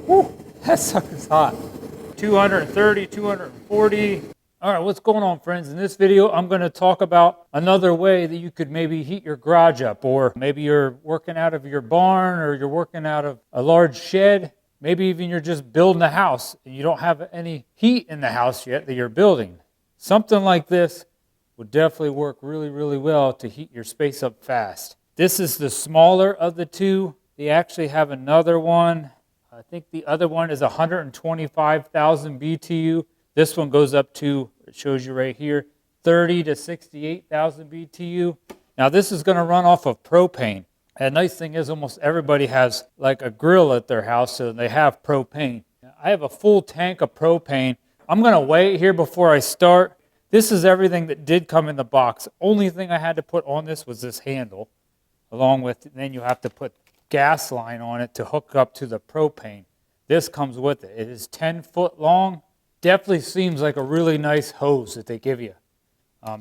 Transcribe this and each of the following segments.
Woo, that sucker's hot. 230, 240. All right, what's going on, friends? In this video, I'm going to talk about another way that you could maybe heat your garage up, or maybe you're working out of your barn, or you're working out of a large shed. Maybe even you're just building a house and you don't have any heat in the house yet that you're building. Something like this would definitely work really, really well to heat your space up fast. This is the smaller of the two. They actually have another one. I think the other one is 125,000 BTU. This one goes up to, it shows you right here, 30 to 68,000 BTU. Now this is going to run off of propane. And the nice thing is almost everybody has like a grill at their house, so they have propane. Now, I have a full tank of propane. I'm going to weigh it here before I start. This is everything that did come in the box. Only thing I had to put on this was this handle, along with, then you have to put gas line on it to hook up to the propane. This comes with it. It is 10 foot long. Definitely seems like a really nice hose that they give you.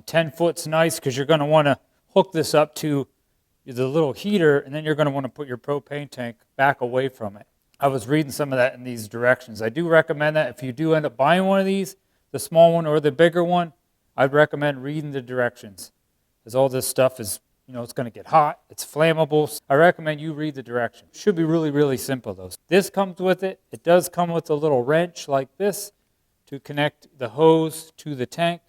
10 foot's nice because you're going to want to hook this up to the little heater, and then you're going to want to put your propane tank back away from it. I was reading some of that in these directions. I do recommend that if you do end up buying one of these, the small one or the bigger one, I'd recommend reading the directions, because all this stuff is, it's going to get hot. It's flammable. I recommend you read the directions. Should be really, really simple, though. This comes with it. It does come with a little wrench like this to connect the hose to the tank.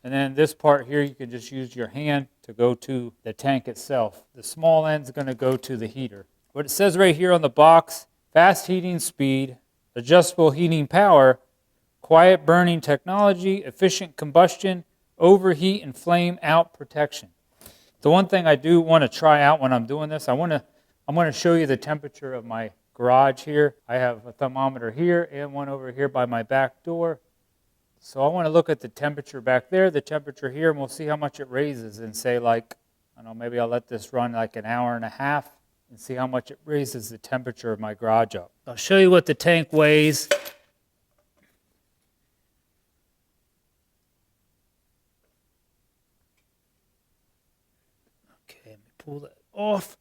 And then this part here, you can just use your hand to go to the tank itself. The small end's going to go to the heater. What it says right here on the box, fast heating speed, adjustable heating power, quiet burning technology, efficient combustion, overheat and flame out protection. The one thing I do want to try out when I'm doing this, I'm going to show you the temperature of my garage here. I have a thermometer here and one over here by my back door. So I want to look at the temperature back there, the temperature here, and we'll see how much it raises and say like, I don't know, maybe I'll let this run like an hour and a half and see how much it raises the temperature of my garage up. I'll show you what the tank weighs. Okay, let me pull that off.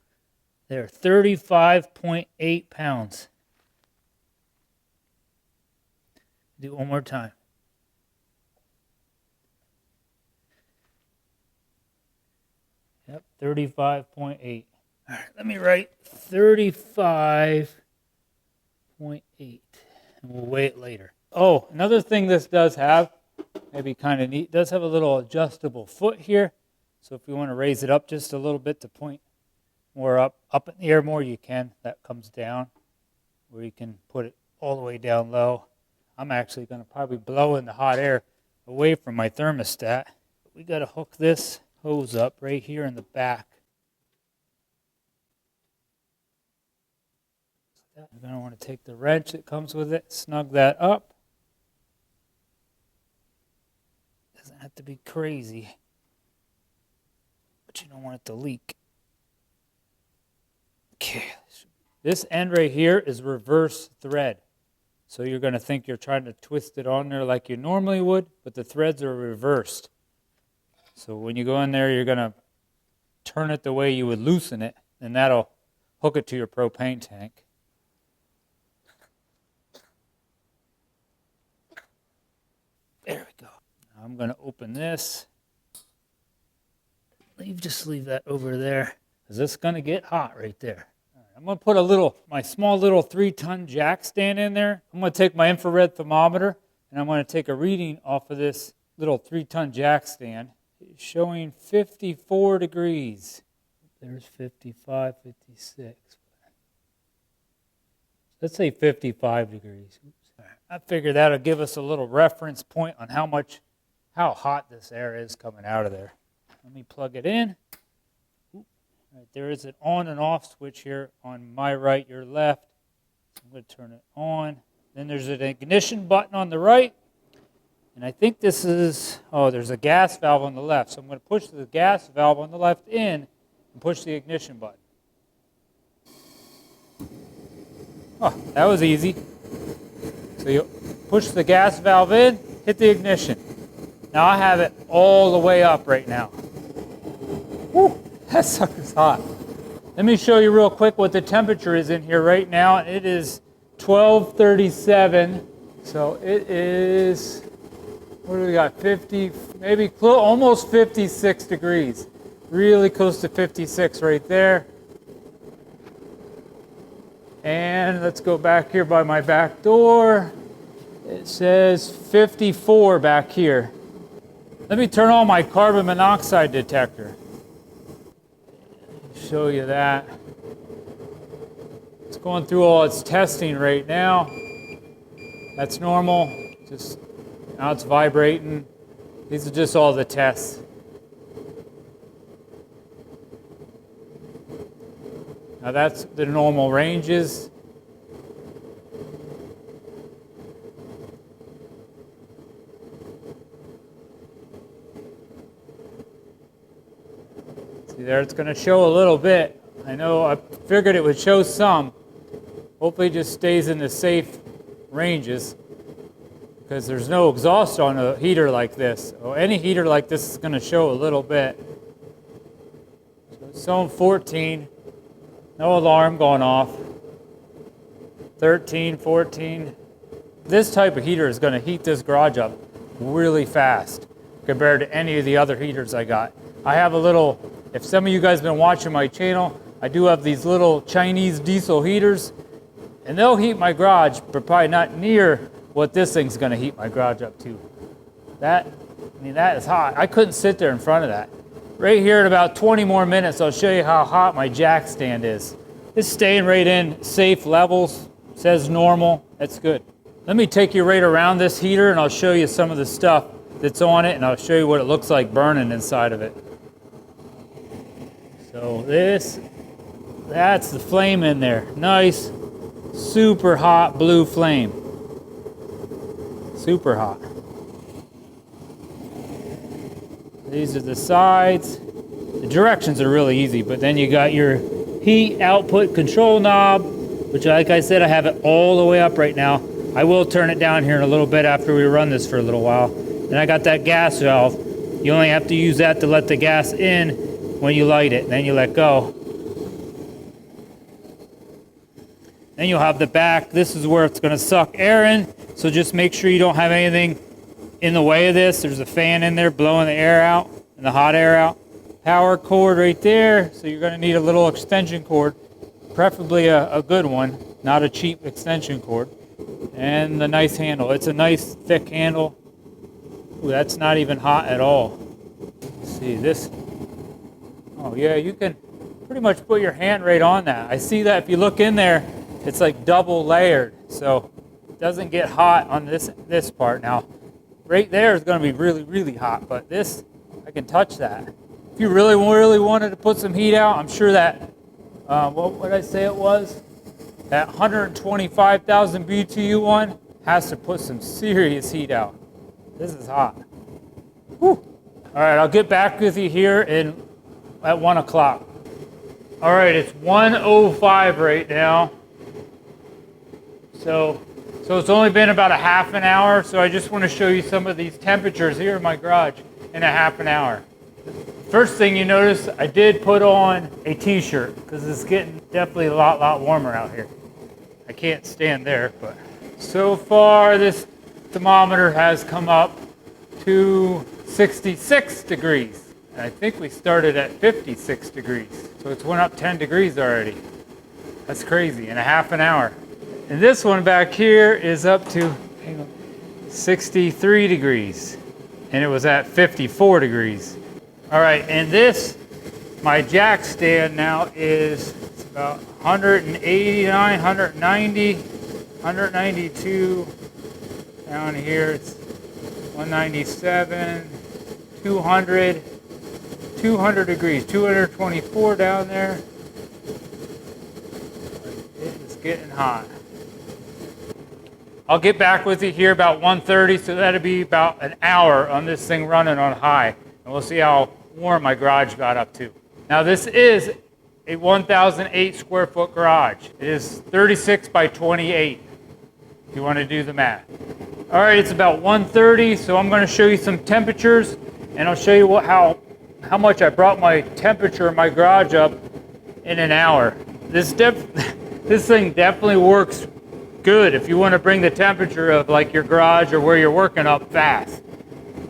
They're 35.8 pounds. Do it one more time. Yep, 35.8. All right, let me write 35.8, and we'll weigh it later. Oh, another thing this does have, maybe kind of neat, does have a little adjustable foot here. So if you want to raise it up just a little bit to point more up in the air more, you can. That comes down, where you can put it all the way down low. I'm actually going to probably blow in the hot air away from my thermostat. We got to hook this hose up right here in the back. You're going to want to take the wrench that comes with it, snug that up. Doesn't have to be crazy, but you don't want it to leak. Okay, this end right here is reverse thread. So you're going to think you're trying to twist it on there like you normally would, but the threads are reversed. So when you go in there, you're going to turn it the way you would loosen it, and that'll hook it to your propane tank. There we go. Now I'm going to open this. Just leave that over there, because it's going to get hot right there. All right, I'm going to put my small little 3-ton jack stand in there. I'm going to take my infrared thermometer, and I'm going to take a reading off of this little 3-ton jack stand. It's showing 54 degrees. There's 55, 56. Let's say 55 degrees. All right, I figure that'll give us a little reference point on how hot this air is coming out of there. Let me plug it in. Right, there is an on and off switch here on my right, your left. So I'm going to turn it on. Then there's an ignition button on the right. And I think this is, there's a gas valve on the left. So I'm going to push the gas valve on the left in and push the ignition button. Oh, that was easy. So you push the gas valve in, hit the ignition. Now I have it all the way up right now. Woo, that sucker's hot. Let me show you real quick what the temperature is in here right now. It is 1237. So it is, what do we got? 50, maybe almost 56 degrees. Really close to 56 right there. And let's go back here by my back door. It says 54 back here. Let me turn on my carbon monoxide detector. Show you that. It's going through all its testing right now. That's normal. Just now it's vibrating. These are just all the tests. Now that's the normal ranges. See there, it's going to show a little bit. I know I figured it would show some. Hopefully it just stays in the safe ranges because there's no exhaust on a heater like this. So any heater like this is going to show a little bit. So it's showing 14. No alarm going off. 13, 14. This type of heater is going to heat this garage up really fast compared to any of the other heaters I got. I have a little, if some of you guys have been watching my channel, I do have these little Chinese diesel heaters, and they'll heat my garage, but probably not near what this thing's going to heat my garage up to. That is hot. I couldn't sit there in front of that. Right here in about 20 more minutes, I'll show you how hot my jack stand is. It's staying right in safe levels. Says normal. That's good. Let me take you right around this heater and I'll show you some of the stuff that's on it and I'll show you what it looks like burning inside of it. So that's the flame in there. Nice, super hot blue flame. Super hot. These are the sides. The directions are really easy, but then you got your heat output control knob, which like I said, I have it all the way up right now. I will turn it down here in a little bit after we run this for a little while. And I got that gas valve. You only have to use that to let the gas in when you light it, then you let go. Then you'll have the back. This is where it's going to suck air in, so just make sure you don't have anything in the way of this. There's a fan in there blowing the air out and the hot air out. Power cord right there, so you're going to need a little extension cord, preferably a good one, not a cheap extension cord. And the nice handle. It's a nice thick handle. Ooh, that's not even hot at all. Let's see this. Oh yeah, you can pretty much put your hand right on that. I see that if you look in there, it's like double layered, so it doesn't get hot on this part. Now, right there is going to be really, really hot, but this, I can touch that. If you really, really wanted to put some heat out, I'm sure that, what did I say it was? That 125,000 BTU one has to put some serious heat out. This is hot. Whew. All right, I'll get back with you here at 1 o'clock. All right, it's 1:05 right now. So it's only been about a half an hour, so I just want to show you some of these temperatures here in my garage in a half an hour. First thing you notice, I did put on a t-shirt because it's getting definitely a lot warmer out here. I can't stand there, but so far this thermometer has come up to 66 degrees. And I think we started at 56 degrees. So it's went up 10 degrees already. That's crazy in a half an hour. And this one back here is up to 63 degrees. And it was at 54 degrees. All right, and this, my jack stand now is about 189, 190, 192. Down here it's 197, 200, 200 degrees, 224 down there. It's getting hot. I'll get back with you here about 1:30, so that'll be about an hour on this thing running on high. And we'll see how warm my garage got up to. Now this is a 1,008 square foot garage. It is 36 by 28, if you want to do the math. All right, it's about 1:30, so I'm going to show you some temperatures, and I'll show you how much I brought my temperature in my garage up in an hour. This thing definitely works good if you want to bring the temperature of like your garage or where you're working up fast.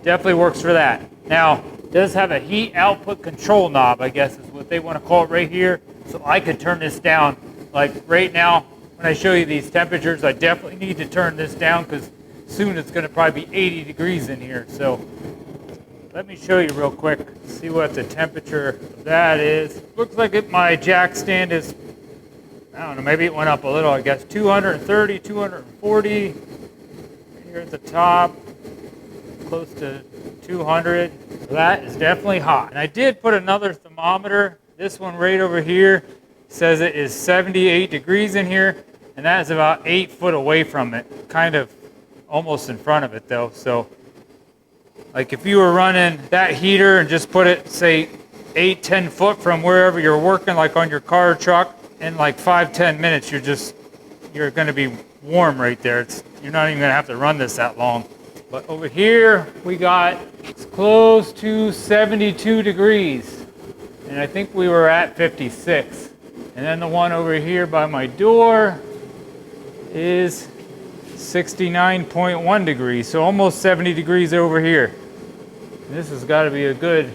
Definitely works for that. Now, it does have a heat output control knob, I guess is what they want to call it right here. So I could turn this down. Like right now, when I show you these temperatures, I definitely need to turn this down because soon it's going to probably be 80 degrees in here. So let me show you real quick, see what the temperature of that is. Looks like my jack stand is, I don't know, maybe it went up a little, I guess, 230, 240. Here at the top, close to 200. So that is definitely hot. And I did put another thermometer. This one right over here says it is 78 degrees in here, and that is about 8 foot away from it, kind of almost in front of it though. So like if you were running that heater and just put it, say 8-10 foot from wherever you're working, like on your car or truck, in like 5-10 minutes you're going to be warm right there. You're not even going to have to run this that long. But over here we got, it's close to 72 degrees, and I think we were at 56. And then the one over here by my door is 69.1 degrees, so almost 70 degrees over here. And this has got to be a good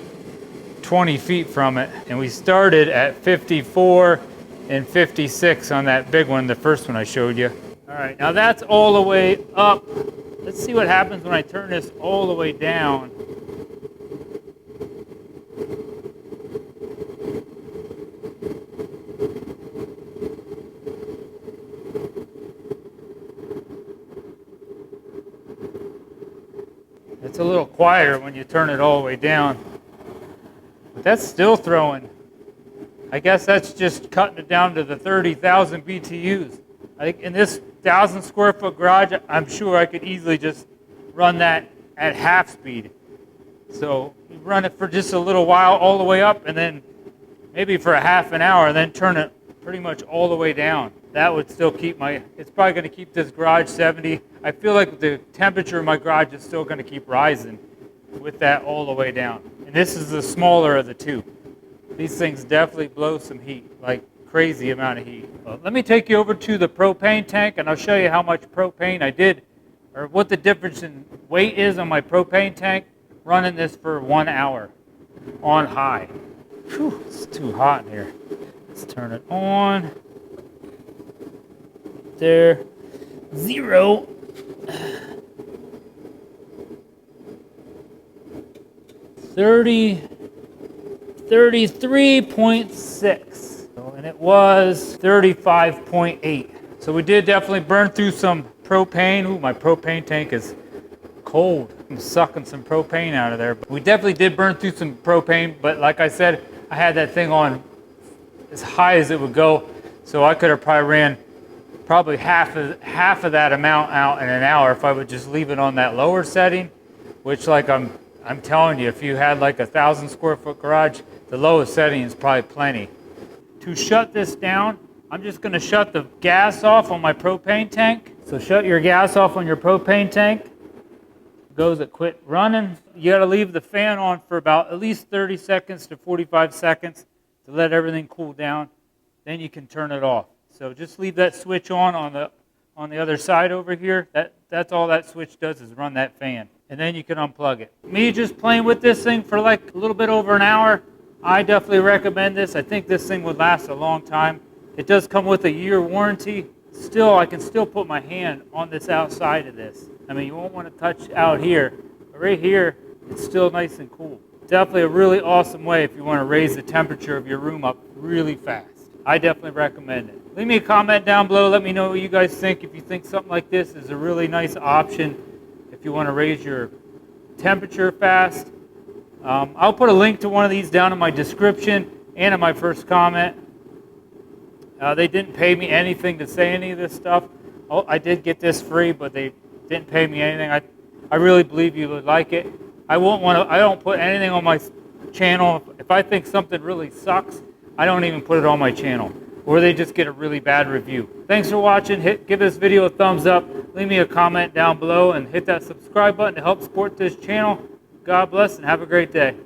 20 feet from it. And we started at 54 and 56 on that big one, the first one I showed you. All right, now that's all the way up. Let's see what happens when I turn this all the way down. It's a little quieter when you turn it all the way down. But that's still throwing. I guess that's just cutting it down to the 30,000 BTUs. I think in this 1,000 square foot garage, I'm sure I could easily just run that at half speed. So you run it for just a little while all the way up, and then maybe for a half an hour, and then turn it pretty much all the way down. That would still keep it's probably going to keep this garage 70. I feel like the temperature of my garage is still going to keep rising with that all the way down. And this is the smaller of the two. These things definitely blow some heat, like crazy amount of heat. Well, let me take you over to the propane tank, and I'll show you how much propane I did, or what the difference in weight is on my propane tank running this for 1 hour on high. Whew, it's too hot in here. Let's turn it on. There, 0. 33.6, and it was 35.8. So we did definitely burn through some propane. Ooh, my propane tank is cold. I'm sucking some propane out of there. But we definitely did burn through some propane, but like I said, I had that thing on as high as it would go, so I could have probably ran half of that amount out in an hour if I would just leave it on that lower setting, which, like I'm telling you, if you had like 1,000 square foot garage, the lowest setting is probably plenty. To shut this down, I'm just going to shut the gas off on my propane tank. So shut your gas off on your propane tank. Goes at quit running. You got to leave the fan on for about at least 30 seconds to 45 seconds to let everything cool down. Then you can turn it off. So just leave that switch on the other side over here. That's all that switch does, is run that fan. And then you can unplug it. Me just playing with this thing for like a little bit over an hour, I definitely recommend this. I think this thing would last a long time. It does come with a 1-year warranty. Still, I can still put my hand on this outside of this. I mean, you won't want to touch out here, but right here, it's still nice and cool. Definitely a really awesome way if you want to raise the temperature of your room up really fast. I definitely recommend it. Leave me a comment down below. Let me know what you guys think. If you think something like this is a really nice option if you want to raise your temperature fast. I'll put a link to one of these down in my description and in my first comment. They didn't pay me anything to say any of this stuff. I did get this free, but they didn't pay me anything. I really believe you would like it. I don't put anything on my channel. If I think something really sucks, I don't even put it on my channel, or they just get a really bad review. Thanks for watching. Give this video a thumbs up. Leave me a comment down below and hit that subscribe button to help support this channel. God bless and have a great day.